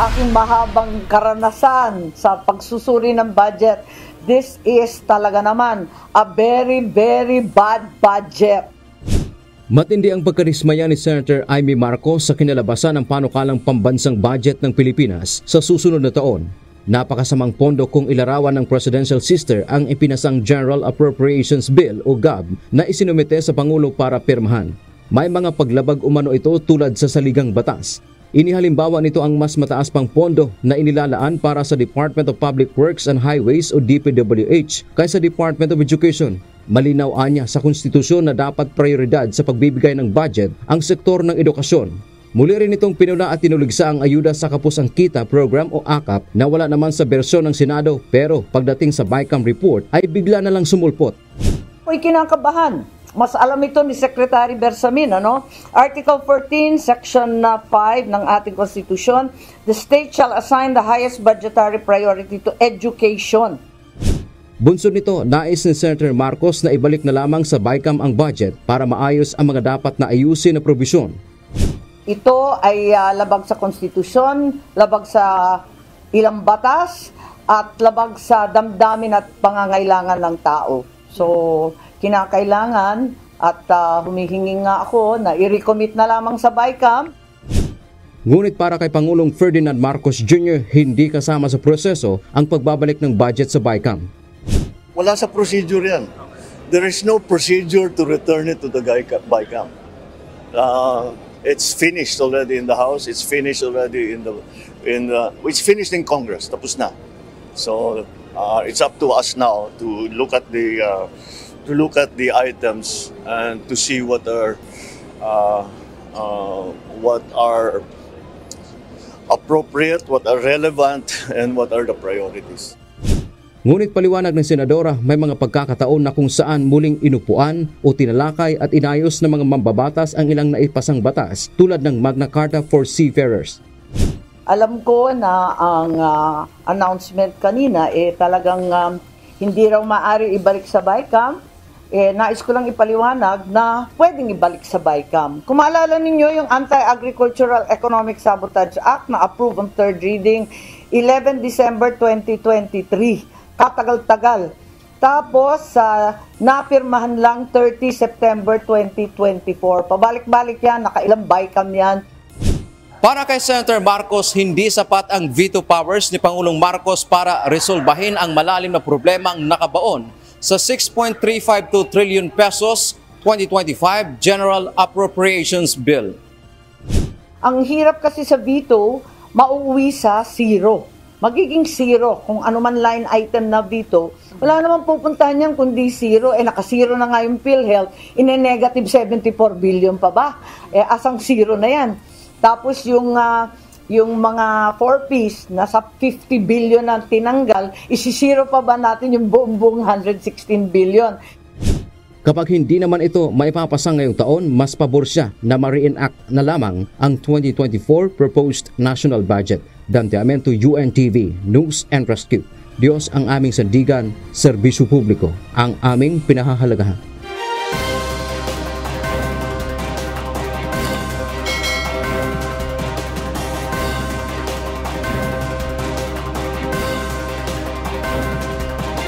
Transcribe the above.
sa aking mahabang karanasan sa pagsusuri ng budget, this is talaga naman a very, very bad budget. Matindi ang pagkarismaya ni Senator Amy Marcos sa kinalabasan ng panukalang pambansang budget ng Pilipinas sa susunod na taon. Napakasamang pondo kung ilarawan ng Presidential Sister ang ipinasang General Appropriations Bill o GAB na isinumite sa Pangulo para pirmahan. May mga paglabag umano ito tulad sa saligang batas. Inihalimbawa nito ang mas mataas pang pondo na inilalaan para sa Department of Public Works and Highways o DPWH kaysa Department of Education. Malinaw anya sa konstitusyon na dapat prioridad sa pagbibigay ng budget ang sektor ng edukasyon. Muli rin itong pinuna at tinuligsa ang ayuda sa Kapusang Kita Program o AKAP na wala naman sa bersyon ng Senado pero pagdating sa BICAM report ay bigla na lang sumulpot. Uy, kinakabahan. Mas alam ito ni Secretary Bersamin, ano? Article 14, Section 5 ng ating Konstitusyon, the state shall assign the highest budgetary priority to education. Bunsod nito, nais ni Senator Marcos na ibalik na lamang sa BICAM ang budget para maayos ang mga dapat na ayusin na probisyon. Ito ay labag sa konstitusyon, labag sa ilang batas, at labag sa damdamin at pangangailangan ng tao. So, kinakailangan at humihingi nga ako na i-recommit na lamang sa BICAM. Ngunit para kay Pangulong Ferdinand Marcos Jr., hindi kasama sa proseso ang pagbabalik ng budget sa BICAM. Wala sa procedure yan. There is no procedure to return it to the BICAM. It's finished already in the House. It's finished already it's finished in Congress. Tapos na. So it's up to us now to look at the items and to see what are appropriate, what are relevant, and what are the priorities. Ngunit paliwanag ng Senadora, may mga pagkakataon na kung saan muling inupuan o tinalakay at inayos ng mga mambabatas ang ilang naipasang batas tulad ng Magna Carta for Seafarers. Alam ko na ang announcement kanina talagang hindi raw maaari ibalik sa BICAM. Nais ko lang ipaliwanag na pwedeng ibalik sa BICAM. Kung maalala ninyo yung Anti-Agricultural Economic Sabotage Act na approved on third reading 11 December 2023. Katagal-tagal. Tapos, napirmahan lang 30 September 2024. Pabalik-balik yan, nakailang BICAM yan. Para kay Senator Marcos, hindi sapat ang veto powers ni Pangulong Marcos para resolbahin ang malalim na problemang nakabaon sa 6.352 trillion pesos 2025 General Appropriations Bill. Ang hirap kasi sa veto, mauuwi sa zero. Magiging zero. Kung ano man line item na veto, wala naman pupuntahan yan kundi zero. Naka-zero na nga yung PhilHealth, ine-negative 74 billion pa ba? Asang zero na yan. Tapos yung mga 4Ps, nasa 50 billion na tinanggal, isi-zero pa ba natin yung buong 116 billion? Kapag hindi naman ito maipapasa ngayong taon, mas pabor siya na ma-reenact na lamang ang 2024 proposed national budget. Dante Amento, UNTV, News and Rescue. Diyos ang aming sandigan, serbisyo publiko, ang aming pinahahalagahan.